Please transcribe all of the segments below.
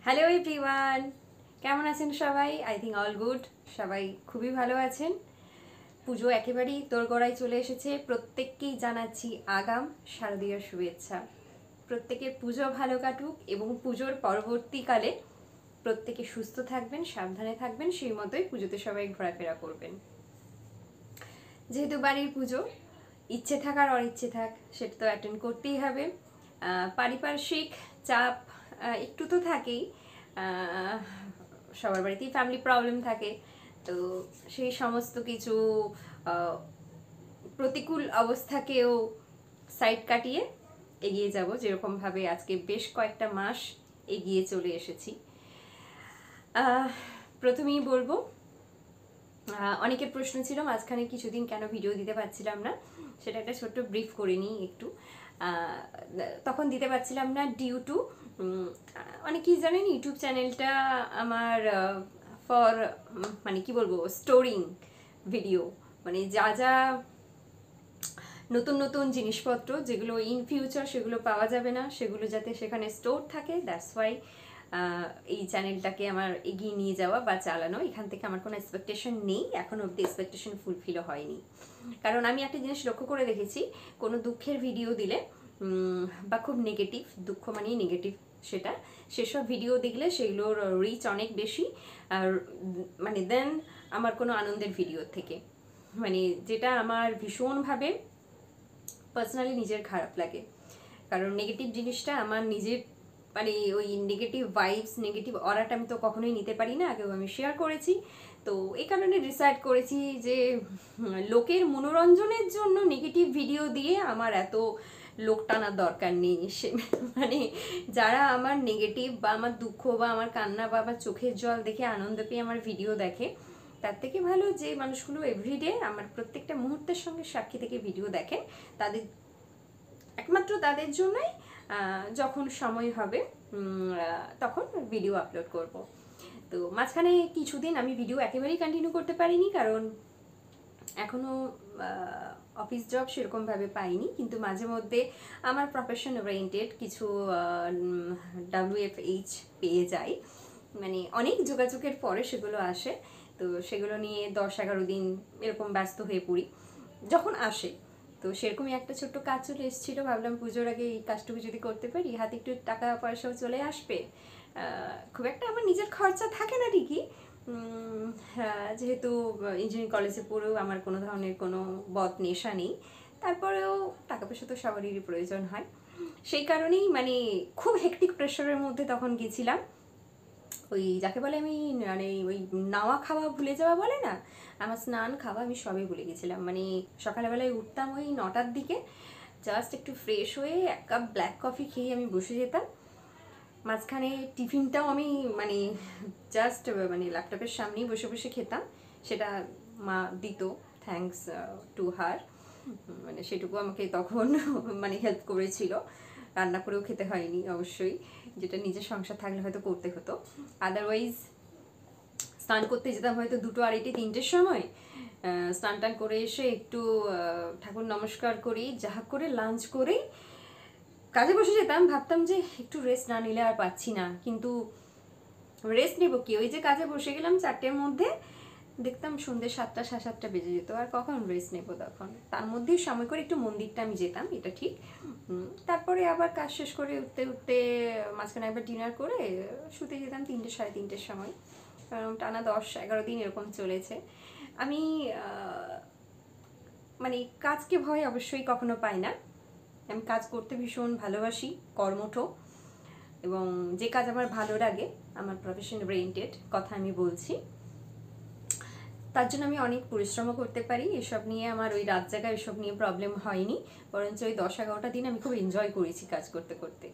Hello everyone, কেমন আছেন সবাই? I think all good. সবাই খুবই ভালো আছেন। পুজো একেবারেই তোড়গোড়ায় চলে এসেছে। প্রত্যেককেই জানাচ্ছি আগাম শারদীয় শুভেচ্ছা। প্রত্যেকের পুজো ভালো কাটুক এবং পুজোর পরবর্তীকালে প্রত্যেকে সুস্থ থাকবেন, সাবধানে থাকবেন, সেই মতোই পুজোতে সবাই ঘোরাফেরা করবেন। যেহেতু বাড়ির পুজো, ইচ্ছে থাক আর অনিচ্ছে থাক সেটা তো অ্যাটেন্ড করতেই হবে। পারিপার্শ্বিক চাপ একটু তো থাকেই। সবার বাড়িতেই ফ্যামিলি প্রবলেম থাকে, তো সেই সমস্ত কিছু প্রতিকূল অবস্থাকেও সাইড কাটিয়ে এগিয়ে যাব, যেরকমভাবে আজকে বেশ কয়েকটা মাস এগিয়ে চলে এসেছি। প্রথমেই বলবো, অনেকের প্রশ্ন ছিল মাঝখানে কিছুদিন কেন ভিডিও দিতে পারছিলাম না, সেটা একটা ছোট্ট ব্রিফ করে নিই একটু। তখন দিতে পারছিলাম না ডিউ টু, অনেকেই জানেন ইউটিউব চ্যানেলটা আমার ফর মানে কি বলবো, স্টোরিং ভিডিও, মানে যা যা নতুন নতুন জিনিসপত্র যেগুলো ইন ফিউচার সেগুলো পাওয়া যাবে না, সেগুলো যাতে সেখানে স্টোর থাকে, দ্যাটস ওয়াই এই চ্যানেলটাকে আমার এগিয়ে নিয়ে যাওয়া বা চালানো। এখান থেকে আমার কোনো এক্সপেকটেশন নেই, এখন অব্দি এক্সপেকটেশন ফুলফিলও হয়নি। কারণ আমি একটা জিনিস লক্ষ্য করে দেখেছি, কোনো দুঃখের ভিডিও দিলে বা খুব নেগেটিভ, দুঃখ মানেই নেগেটিভ, সেসব ভিডিও দেখলে সেগুলোর রিচ অনেক বেশি, আর মানে দেন আমার কোনো আনন্দের ভিডিওর থেকে, মানে যেটা আমার ভীষণভাবে পার্সোনালি নিজের খারাপ লাগে। কারণ নেগেটিভ জিনিসটা আমার নিজের, মানে ওই নেগেটিভ ভাইবস, নেগেটিভ অরাটা আমি তো কখনোই নিতে পারি না, আগেও আমি শেয়ার করেছি। তো এই কারণে ডিসাইড করেছি যে লোকের মনোরঞ্জনের জন্য নেগেটিভ ভিডিও দিয়ে আমার এত লোক টানার দরকার নেই। সে মানে যারা আমার নেগেটিভ বা আমার দুঃখ বা আমার কান্না বা আমার চোখের জল দেখে আনন্দ পেয়ে আমার ভিডিও দেখে, তার থেকে ভালো যে মানুষগুলো এভরিডে আমার প্রত্যেকটা মুহূর্তের সঙ্গে সাক্ষী থেকে ভিডিও দেখেন, তাদের একমাত্র তাদের জন্যই যখন সময় হবে তখন ভিডিও আপলোড করব। তো মাঝখানে কিছুদিন আমি ভিডিও একেবারেই কন্টিনিউ করতে পারিনি, কারণ এখনও অফিস জব সেরকমভাবে পাইনি, কিন্তু মাঝে মধ্যে আমার প্রফেশন ওরিয়েন্টেড কিছু WFH পেয়ে যাই, মানে অনেক যোগাযোগের পরে সেগুলো আসে। তো সেগুলো নিয়ে 10-11 দিন এরকম ব্যস্ত হয়ে পড়ি যখন আসে। তো সেরকমই একটা ছোট্ট কাজ চলে এসেছিলো, ভাবলাম পুজোর আগে এই কাজটুকু যদি করতে পারি হাতে একটু টাকা পয়সাও চলে আসবে। খুব একটা আমার নিজের খরচা থাকে না ঠিকই, যেহেতু ইঞ্জিনিয়ারিং কলেজে পড়েও আমার কোনো ধরনের কোনো বদ নেশা নেই, তারপরেও টাকা পয়সা তো সবারই প্রয়োজন হয়। সেই কারণেই মানে খুব হেক্টিক প্রেশারের মধ্যে তখন গেছিলাম। ওই যাকে বলে আমি মানে ওই নাওয়া খাওয়া ভুলে যাওয়া বলে না, আমার স্নান খাওয়া আমি সবই ভুলে গেছিলাম। মানে সকালবেলায় উঠতাম ওই 9টার দিকে, জাস্ট একটু ফ্রেশ হয়ে 1 কাপ ব্ল্যাক কফি খেয়ে আমি বসে যেতাম। মাঝখানে টিফিনটাও আমি মানে জাস্ট মানে ল্যাপটপের সামনেই বসে বসে খেতাম, সেটা মা দিত, থ্যাঙ্কস টু হার। মানে সেটুকু আমাকে তখন মানে হেল্প করেছিল, রান্না করেও খেতে হয়নি অবশ্যই, যেটা নিজের সংসার থাকলে হয়তো করতে হতো। আদারওয়াইজ স্নান করতে যেতাম হয়তো 2টো, 2:30, 3টের সময়। স্নান টান করে এসে একটু ঠাকুর নমস্কার করি, যাহা করে লাঞ্চ করেই কাজে বসে যেতাম। ভাবতাম যে একটু রেস্ট না নিলে আর পাচ্ছি না, কিন্তু রেস্ট নেবো কি, ওই যে কাজে বসে গেলাম 4টের মধ্যে, দেখতাম সন্ধ্যে 7টা, 7:30 বেজে যেত, আর কখন রেস্ট নেবো তখন। তার মধ্যেই সময় করে একটু মন্দিরটা আমি যেতাম, এটা ঠিক। তারপরে আবার কাজ শেষ করে উঠতে উঠতে মাঝখানে একবার ডিনার করে শুতে যেতাম 3টে, 3:30-র সময়। টানা 10-11 দিন এরকম চলেছে। আমি মানে কাজকে ভয় অবশ্যই কখনো পাই না, আমি কাজ করতে ভীষণ ভালোবাসি, কর্মঠ, এবং যে কাজ আমার ভালো লাগে, আমার প্রফেশন ওরিয়েন্টেড কথা আমি বলছি, তার জন্য আমি অনেক পরিশ্রমও করতে পারি। এসব নিয়ে আমার ওই রাত জায়গা এসব নিয়ে প্রবলেম হয়নি, বরঞ্চ ওই 10-11টা দিন আমি খুব এনজয় করেছি কাজ করতে করতে,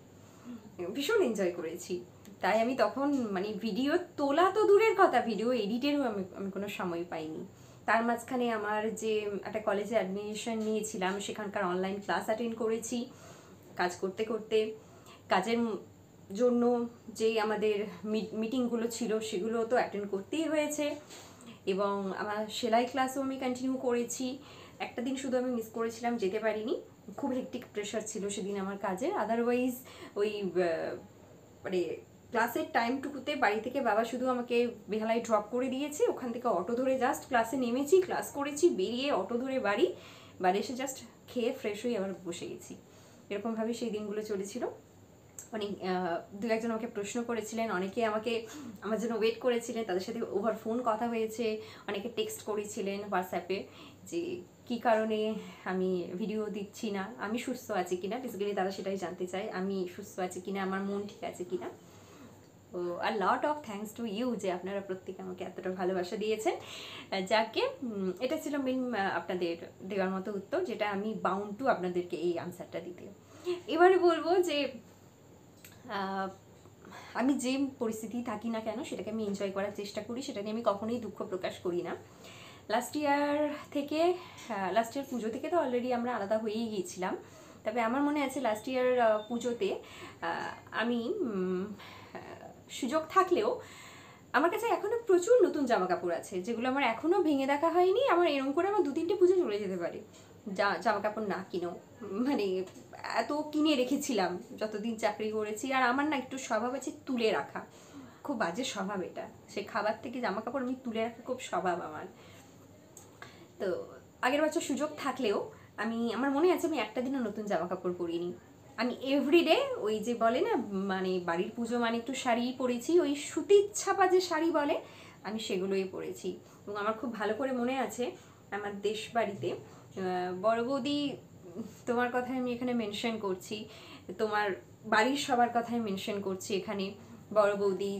ভীষণ এনজয় করেছি। তাই আমি তখন মানে ভিডিও তোলা তো দূরের কথা, ভিডিও এডিটেরও আমি কোনো সময় পাইনি। তার মাঝখানে আমার যে একটা কলেজে অ্যাডমিশন নিয়েছিলাম, সেখানকার অনলাইন ক্লাস অ্যাটেন্ড করেছি কাজ করতে করতে। কাজের জন্য যে আমাদের মিটিংগুলো ছিল সেগুলো তো অ্যাটেন্ড করতেই হয়েছে, এবং আমার সেলাই ক্লাসও আমি কন্টিনিউ করেছি। একটা দিন শুধু আমি মিস করেছিলাম, যেতে পারিনি, খুব হেক্টিক প্রেশার ছিল সেদিন আমার কাজে। আদারওয়াইজ ওই মানে ক্লাসের টাইমটুকুতে বাড়ি থেকে বাবা শুধু আমাকে বেহালায় ড্রপ করে দিয়েছে, ওখান থেকে অটো ধরে জাস্ট ক্লাসে নেমেছি, ক্লাস করেছি, বেরিয়ে অটো ধরে বাড়ি এসে জাস্ট খেয়ে ফ্রেশ হয়ে আবার বসে গেছি। এরকমভাবে সেই দিনগুলো চলেছিল। অনেক দু একজন আমাকে প্রশ্ন করেছিলেন, অনেকে আমাকে আমার জন্য ওয়েট করেছিলেন, তাদের সাথে ওভার ফোন কথা হয়েছে, অনেকে টেক্সট করেছিলেন হোয়াটসঅ্যাপে যে কী কারণে আমি ভিডিও দিচ্ছি না, আমি সুস্থ আছি কিনা, বেসিক্যালি তারা সেটাই জানতে চায় আমি সুস্থ আছি কিনা, আমার মন ঠিক আছে কিনা। তো আর lot of thanks to you যে আপনারা প্রত্যেকে আমাকে এতটা ভালোবাসা দিয়েছেন। যাকে এটা ছিল মেন আপনাদের দেওয়ার মতো উত্তর, যেটা আমি বাউন্ড টু আপনাদেরকে এই আনসারটা দিতে। এবারে বলবো যে আমি যে পরিস্থিতি থাকি না কেন সেটাকে আমি এনজয় করার চেষ্টা করি, সেটা নিয়ে আমি কখনোই দুঃখ প্রকাশ করি না। লাস্ট ইয়ার পুজো থেকে তো অলরেডি আমরা আলাদা হয়েই গিয়েছিলাম, তবে আমার মনে আছে লাস্ট ইয়ার পুজোতে আমি সুযোগ থাকলেও আমার কাছে এখনও প্রচুর নতুন জামা কাপড় আছে যেগুলো আমার এখনও ভেঙে দেখা হয়নি। আমার এরকম করে আমার 2-3টে পুজো চলে যেতে পারে জামা কাপড় না কিনেও, মানে এত কিনে রেখেছিলাম যতদিন চাকরি করেছি। আর আমার না একটু স্বভাব আছে তুলে রাখা, খুব বাজে স্বভাব এটা, সে খাবার থেকে জামা কাপড় আমি তুলে রাখা খুব স্বভাব আমার। তো আগের বছর সুযোগ থাকলেও আমার মনে আছে আমি একটা দিনও নতুন জামা কাপড় পরিনি। আমি এভরিডে ওই যে বলে না মানে বাড়ির পুজো মানে একটু শাড়ি পরেছি, ওই সুতির ছাপা যে শাড়ি বলে আমি সেগুলোই পরেছি। এবং আমার খুব ভালো করে মনে আছে আমার দেশ বাড়িতে বড় বৌদি, তোমার কথাই আমি এখানে মেনশন করছি, তোমার বাড়ির সবার কথাই মেনশন করছি এখানে, বড় বৌদি,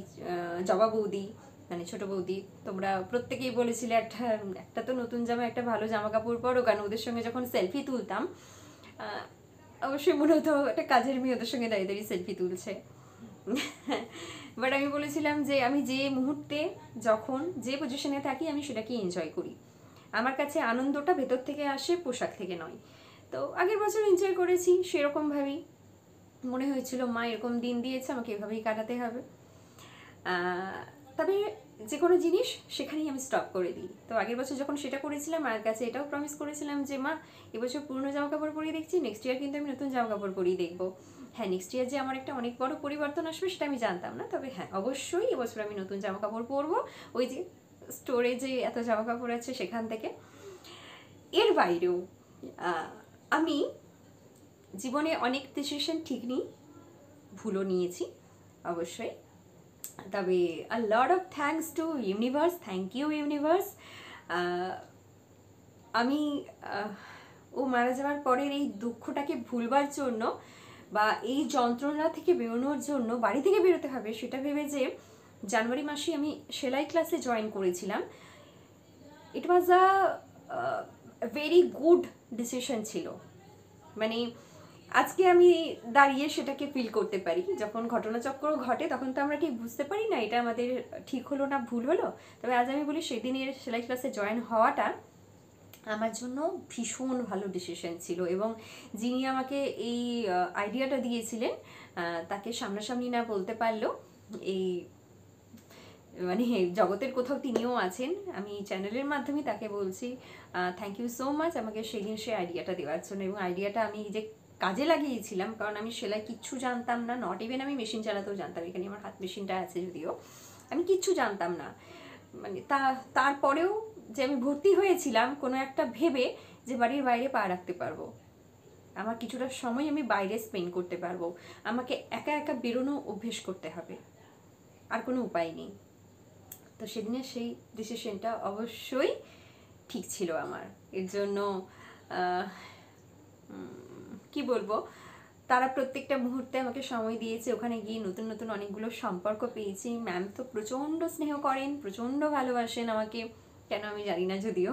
জবা বৌদি মানে ছোট বৌদি, তোমরা প্রত্যেকেই বলেছিলে একটা তো নতুন জামা, একটা ভালো জামা কাপড় পরো, কারণ ওদের সঙ্গে যখন সেলফি তুলতাম অবশ্যই মনে হতো একটা কাজের মেয়ে ওদের সঙ্গে দাঁড়িয়ে দাঁড়িয়ে সেলফি তুলছে। বাট আমি বলেছিলাম যে আমি যে মুহূর্তে যখন যে পজিশনে থাকি আমি সেটাকে এনজয় করি, আমার কাছে আনন্দটা ভেতর থেকে আসে, পোশাক থেকে নয়। তো আগের বছর এনজয় করেছি সেরকমভাবেই, মনে হয়েছিল মা এরকম দিন দিয়েছে আমাকে এভাবেই কাটাতে হবে। তবে যে কোনো জিনিস সেখানেই আমি স্টপ করে দিই। তো আগের বছর যখন সেটা করেছিলাম মায়ের কাছে এটাও প্রমিস করেছিলাম যে মা এবছর পুরনো জামা কাপড় পরিয়ে দেখছি, নেক্সট ইয়ার কিন্তু আমি নতুন জামা কাপড় পরিয়ে দেখবো। হ্যাঁ, নেক্সট ইয়ার যে আমার একটা অনেক বড় পরিবর্তন আসবে সেটা আমি জানতাম না, তবে হ্যাঁ অবশ্যই এবছর আমি নতুন জামা কাপড় পরবো, ওই যে স্টোরে যে এত জামা কাপড় আছে সেখান থেকে। এর বাইরেও আমি জীবনে অনেক ডিসিশন ঠিক নিই, ভুলও নিয়েছি অবশ্যই, তবে a lot of thanks to universe, thank you universe. আমি ও মারা যাওয়ার পরের এই দুঃখটাকে ভুলবার জন্য বা এই যন্ত্রণা থেকে বেরোনোর জন্য বাড়ি থেকে বেরোতে হবে সেটা ভেবে যে জানুয়ারি মাসে আমি সেলাই ক্লাসে জয়েন করেছিলাম। ইট ওয়াজ আ ভেরি গুড ডিসিশন ছিল, মানে আজকে আমি দাঁড়িয়ে সেটাকে ফিল করতে পারি। যখন ঘটনাচক্র ঘটে তখন তো আমরা ঠিক বুঝতে পারি না এটা আমাদের ঠিক হলো না ভুল হলো, তবে আজ আমি বলি সেদিনের সেলাই ক্লাসে জয়েন হওয়াটা আমার জন্য ভীষণ ভালো ডিসিশন ছিল। এবং যিনি আমাকে এই আইডিয়াটা দিয়েছিলেন তাকে সামনাসামনি না বলতে পারলেও এই মানে জগতের কোথাও তিনিও আছেন, আমি চ্যানেলের মাধ্যমে তাকে বলছি থ্যাংক ইউ সো মাচ আমাকে সেদিন সে আইডিয়াটা দেওয়ার জন্য। এবং আইডিয়াটা আমি যে কাজে লাগিয়েছিলাম, কারণ আমি সেলাই কিচ্ছু জানতাম না, নট ইভেন আমি মেশিন চালাতেও জানতাম, এখানে আমার হাত মেশিনটা আছে যদিও, আমি কিচ্ছু জানতাম না, মানে তারপরেও যে আমি ভর্তি হয়েছিলাম কোনো একটা ভেবে যে বাড়ির বাইরে পা রাখতে পারবো, আমার কিছুটা সময় আমি বাইরে স্পেন্ড করতে পারবো, আমাকে একা একা বেরোনো অভ্যেস করতে হবে, আর কোনো উপায় নেই। তো সেদিনের সেই ডিসিশনটা অবশ্যই ঠিক ছিল আমার। এর জন্য কি বলবো, তারা প্রত্যেকটা মুহূর্তে আমাকে সময় দিয়েছে, ওখানে গিয়ে নতুন নতুন অনেকগুলো সম্পর্ক পেয়েছি। ম্যাম তো প্রচণ্ড স্নেহ করেন, প্রচণ্ড ভালোবাসেন আমাকে, কেন আমি জানি না, যদিও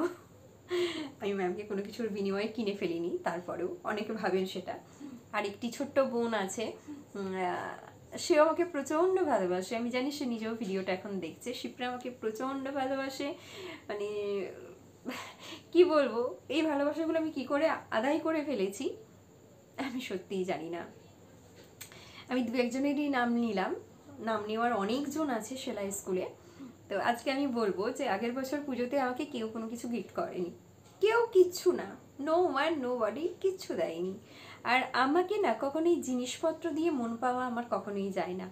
আমি ম্যামকে কোনো কিছুর বিনিময়ে কিনে ফেলিনি, তারপরেও অনেকে ভাবেন সেটা। আর একটি ছোট্ট বোন আছে, সেও আমাকে প্রচণ্ড ভালোবাসে, আমি জানি সে নিজেও ভিডিওটা এখন দেখছে। শিপ্রা আমাকে প্রচণ্ড ভালোবাসে, মানে কি বলবো, এই ভালোবাসাগুলো আমি কি করে আদায় করে ফেলেছি আমি সত্যিই জানি না। আমি দু একজনেরই নাম নিলাম, নাম নেওয়ার অনেকজন আছে সেলাই স্কুলে। তো আজকে আমি বলবো যে আগের বছর পুজোতে আমাকে কেউ কোনো কিছু গিফট করেনি, কেউ কিচ্ছু না, নো ওয়ান নো বডি কিচ্ছু দেয়নি। আর আমাকে না কখনোই জিনিসপত্র দিয়ে মন পাওয়া আমার কখনোই যায় না।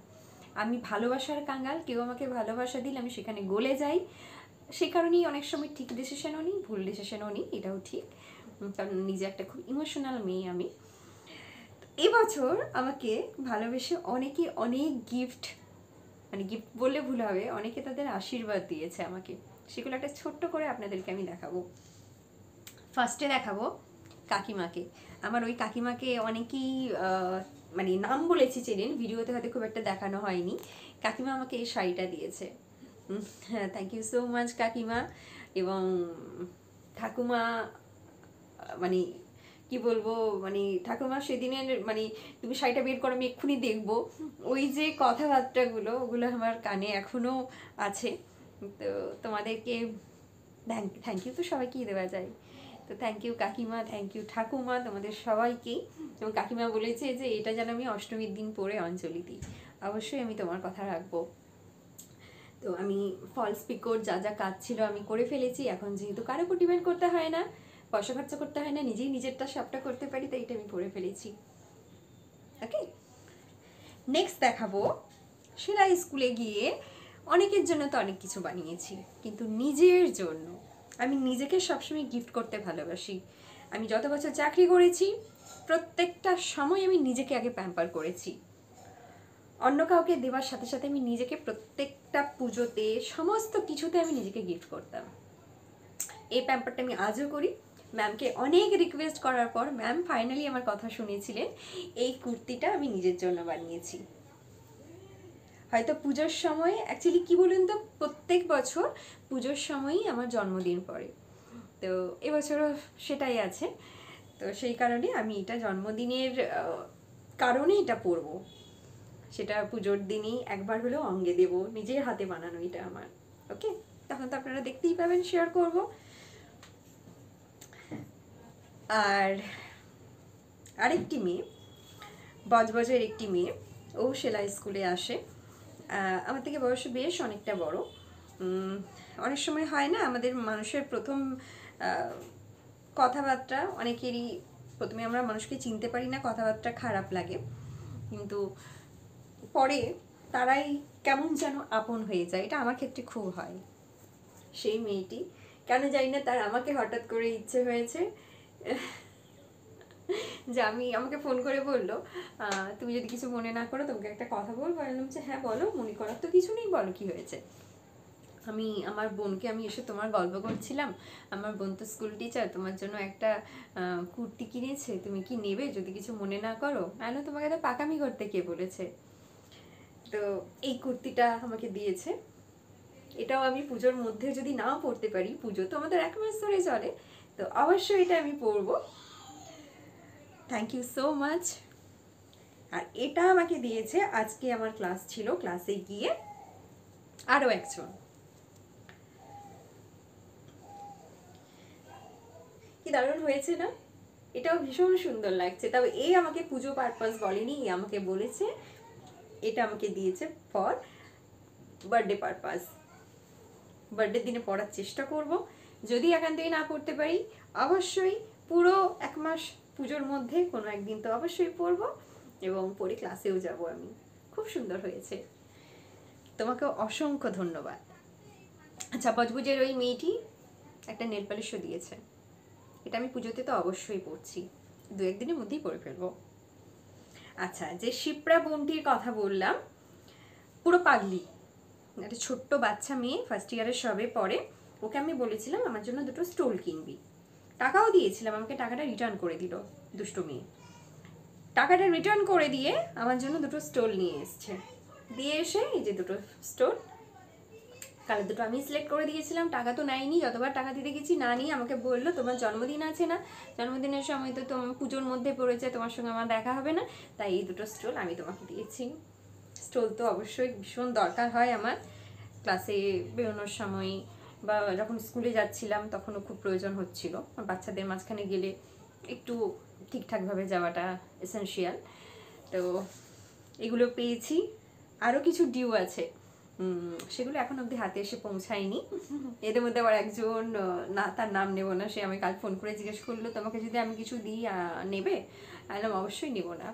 আমি ভালোবাসার কাঙ্গাল, কেউ আমাকে ভালোবাসা দিলে আমি সেখানে গলে যাই। সে কারণেই অনেক সময় ঠিক ডিসিশনও নিই, ভুল ডিসিশনও নিই, এটাও ঠিক, কারণ নিজে একটা খুব ইমোশনাল মেয়ে আমি। এবছর আমাকে ভালোবেসে অনেকে অনেক গিফট, মানে গিফট বললে ভুল হবে, অনেকে তাদের আশীর্বাদ দিয়েছে আমাকে, সেগুলো একটা ছোট্ট করে আপনাদেরকে আমি দেখাবো। ফার্স্টে দেখাবো কাকিমাকে। আমার ওই কাকিমাকে অনেকেই মানে নাম বলেছি চেনেন, ভিডিওতে হয়তো খুব একটা দেখানো হয়নি। কাকিমা আমাকে এই শাড়িটা দিয়েছে। হ্যাঁ, থ্যাংক ইউ সো মাচ কাকিমা। এবং ঠাকুমা, মানে কি বলবো, মানে ঠাকুমা সেদিনের, মানে তুমি শাড়িটা বের করো আমি এক্ষুনি দেখবো, ওই যে কথাবার্তাগুলো, ওগুলো আমার কানে এখনও আছে। তো তোমাদেরকে থ্যাংক ইউ তো সবাইকেই দেওয়া যায়, তো থ্যাংক ইউ কাকিমা, থ্যাংক ইউ ঠাকুমা, তোমাদের সবাইকেই। এবং কাকিমা বলেছে যে এটা যেন আমি অষ্টমীর দিন পরে অঞ্জলি দিই। অবশ্যই আমি তোমার কথা রাখবো। তো আমি ফলস পিকোর যা যা কাজ ছিল আমি করে ফেলেছি। এখন যেহেতু কারো উপর ডিপেন্ড করতে হয় না, পয়সা খরচা করতে হয় না, নিজেই নিজেরটা সবটা করতে পারি, তাই এটা আমি করে ফেলেছি। ওকে, নেক্সট দেখাবো সেলাই স্কুলে গিয়ে অনেকের জন্য তো অনেক কিছু বানিয়েছি, কিন্তু নিজের জন্য আমি নিজেকে সবসময় গিফট করতে ভালোবাসি। আমি যত বছর চাকরি করেছি প্রত্যেকটা সময় আমি নিজেকে আগে প্যাম্পার করেছি। অন্য কাউকে দেওয়ার সাথে সাথে আমি নিজেকে প্রত্যেকটা পুজোতে সমস্ত কিছুতে আমি নিজেকে গিফট করতাম। এই প্যাম্পারটা আমি আজও করি। ম্যামকে অনেক রিকোয়েস্ট করার পর ম্যাম ফাইনালি আমার কথা শুনেছিলেন, এই কুর্তিটা আমি নিজের জন্য বানিয়েছি। হয়তো পুজোর সময়, অ্যাকচুয়ালি কি বলুন তো, প্রত্যেক বছর পুজোর সময়ই আমার জন্মদিন পড়ে, তো এবছরও সেটাই আছে। তো সেই কারণে আমি এটা জন্মদিনের কারণে এটা পরবো। সেটা পুজোর দিনই একবার হলেও অঙ্গে দেব, নিজের হাতে বানানো এটা আমার। ওকে, তখন তো আপনারা দেখতেই পাবেন, শেয়ার করব। আর আরেকটি মেয়ে, বজবজের একটি মেয়ে, ও সেলাই স্কুলে আসে। আমার থেকে বয়সে বেশ অনেকটা বড়। অনেক সময় হয় না, আমাদের মানুষের প্রথম কথাবার্তা, অনেকেরই প্রথমে আমরা মানুষকে চিনতে পারি না, কথাবার্তা খারাপ লাগে, কিন্তু পরে তারাই কেমন যেন আপন হয়ে যায়। এটা আমার ক্ষেত্রে খুব হয়। সেই মেয়েটি, কেন জানি না, তার আমাকে হঠাৎ করে ইচ্ছে হয়েছে যে আমাকে ফোন করে বললো, তুমি যদি কিছু মনে না করো তোমাকে একটা কথা বলবো। বললাম যে হ্যাঁ বলো, মনে করার তো কিছু নেই, বলো কি হয়েছে। আমার বোনকে আমি এসে তোমার গল্প করছিলাম, আমার বোন তো স্কুল টিচার, তোমার জন্য একটা কুর্তি কিনেছে, তুমি কি নেবে যদি কিছু মনে না করো। আলো, তোমাকে তো পাকামি করতে কে বলেছে। তো এই কুর্তিটা আমাকে দিয়েছে। এটাও আমি পুজোর মধ্যে যদি নাও পরতে পারি, পুজো তো আমাদের 1 মাস ধরে চলে, তো অবশ্যই এটা আমি পরবো। Thank you so much. আর এটা আমাকে দিয়েছে, আজকে আমার ক্লাস ছিল, ক্লাসে গিয়ে আরও একজন। কি দারুণ হয়েছে না, এটাও ভীষণ সুন্দর লাগছে। তবে এই আমাকে পুজো পারপাস বলেনি, আমাকে বলেছে এটা আমাকে দিয়েছে ফর বার্থডে পারপাস। বার্থডের দিনে পড়ার চেষ্টা করব, যদি একান্তই না পড়তে পারি অবশ্যই পুরো 1 মাস পুজোর মধ্যে কোনো একদিন তো অবশ্যই পড়বো, এবং পরে ক্লাসেও যাব আমি। খুব সুন্দর হয়েছে, তোমাকে অসংখ্য ধন্যবাদ। আচ্ছা, বজবুজের ওই মেয়েটি একটা নেল পালিশও দিয়েছে, এটা আমি পুজোতে তো অবশ্যই পড়ছি, 2-1 দিনের মধ্যেই পরে ফেলবো। আচ্ছা, যে শিপ্রা বোনটির কথা বললাম, পুরো পাগলি, একটা ছোট্ট বাচ্চা মেয়ে, ফার্স্ট ইয়ারের সবে পড়ে। ওকে আমি বলেছিলাম আমার জন্য 2টো স্টোল কিনবি, টাকাও দিয়েছিলাম, আমাকে টাকাটা রিটার্ন করে দিল দুষ্ট মেয়ে। টাকাটা রিটার্ন করে দিয়ে আমার জন্য 2টো স্টোল নিয়ে এসছে, দিয়ে এসে এই যে 2টো স্টোল, কালার 2টো আমি সিলেক্ট করে দিয়েছিলাম, টাকা তো নেয়নি। যতবার টাকা দিতে গেছি না নিয়ে আমাকে বললো তোমার জন্মদিন আছে না, জন্মদিনের সময় তো তোমার পুজোর মধ্যে পড়েছে, তোমার সঙ্গে আমার দেখা হবে না, তাই এই 2টো স্টোল আমি তোমাকে দিয়েছি। স্টোল তো অবশ্যই ভীষণ দরকার হয় আমার, ক্লাসে বেরোনোর সময় বা যখন স্কুলে যাচ্ছিলাম তখনও খুব প্রয়োজন হচ্ছিল। বাচ্চাদের মাঝখানে গেলে একটু ঠিকঠাকভাবে যাওয়াটা এসেনশিয়াল। তো এগুলো পেয়েছি, আরও কিছু ডিউ আছে, সেগুলো এখন অবধি হাতে এসে পৌঁছায়নি। এদের মধ্যে আবার একজন, না তার নাম নেব না, সে আমি কাল ফোন করে জিজ্ঞেস করলো তোমাকে যদি আমি কিছু দিই নেবে, বললাম অবশ্যই নেব না,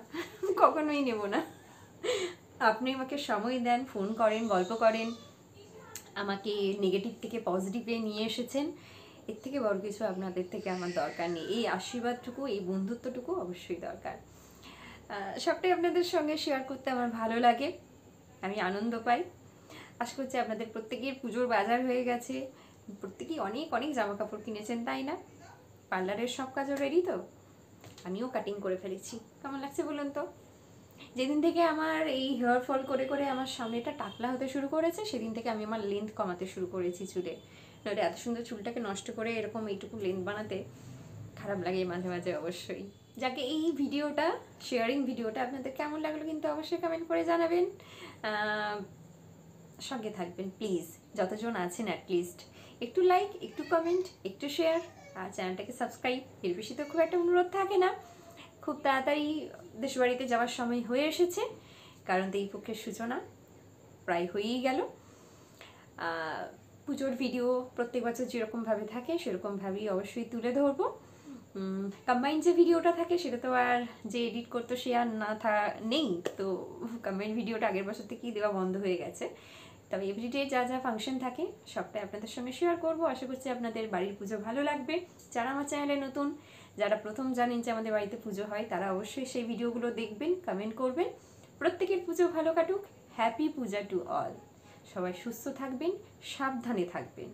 কখনোই নেব না। আপনি আমাকে সময় দেন, ফোন করেন, গল্প করেন, আমাকে নেগেটিভ থেকে পজিটিভে নিয়ে এসেছেন। এর থেকে বড় কিছু আপনাদের থেকে আমার দরকার নেই। এই আশীর্বাদটুকু, এই বন্ধুত্বটুকু অবশ্যই দরকার। সবটাই আপনাদের সঙ্গে শেয়ার করতে আমার ভালো লাগে, আমি আনন্দ পাই। আশা করছি আপনাদের প্রত্যেকের পুজোর বাজার হয়ে গেছে, প্রত্যেকেই অনেক অনেক জামা কাপড় কিনেছেন, তাই না? পার্লারের সব কাজও রেডি তো? আমিও কাটিং করে ফেলেছি। কেমন লাগছে বলুন তো? যেদিন থেকে আমার এই হেয়ার ফল করে করে আমার সামনেটা টাকলা হতে শুরু করেছে, সেদিন থেকে আমি আমার লেন্থ কমাতে শুরু করেছি চুলে। নইলে এত সুন্দর চুলটাকে নষ্ট করে এরকম এইটুকু লেন্থ বানাতে খারাপ লাগে মাঝে মাঝে অবশ্যই। যাকে এই ভিডিওটা, শেয়ারিং ভিডিওটা আপনাদের কেমন লাগলো কিন্তু অবশ্যই কমেন্ট করে জানাবেন। সঙ্গে থাকবেন প্লিজ, যতজন আছেন অ্যাটলিস্ট একটু লাইক, একটু কমেন্ট, একটু শেয়ার, আর চ্যানেলটাকে সাবস্ক্রাইব। এর বেশি তো খুব একটা অনুরোধ থাকে না। খুব তাড়াতাড়ি দেশবাড়িতে যাওয়ার সময় হয়ে এসেছে, কারণ এই পক্ষের সূচনা প্রায় হয়েই গেল। পুজোর ভিডিও প্রত্যেক বছর যেরকমভাবে থাকে সেরকমভাবেই অবশ্যই তুলে ধরবো। কম্বাইন যে ভিডিওটা থাকে সেটা তো আর যে এডিট করতো সে আর নেই, তো কম্বাইন ভিডিওটা আগের বছর থেকেই দেওয়া বন্ধ হয়ে গেছে। তবে এভরিডে যা যা ফাংশন থাকে সবটাই আপনাদের সঙ্গে শেয়ার করবো। আশা করছি আপনাদের বাড়ির পুজো ভালো লাগবে। যারা আমার চ্যানেলে নতুন, যারা প্রথম জানেন যে আমাদের বাড়িতে পুজো হয়, তারা অবশ্যই সেই ভিডিওগুলো দেখবেন, কমেন্ট করবেন। প্রত্যেকের পুজো ভালো কাটুক। Happy Puja to all. সবাই সুস্থ থাকবেন, সাবধানে থাকবেন,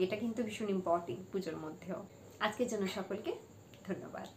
এটা কিন্তু ভীষণ ইম্পর্টেন্ট পুজোর মধ্যেও। আজকের জন্য সকলকে ধন্যবাদ।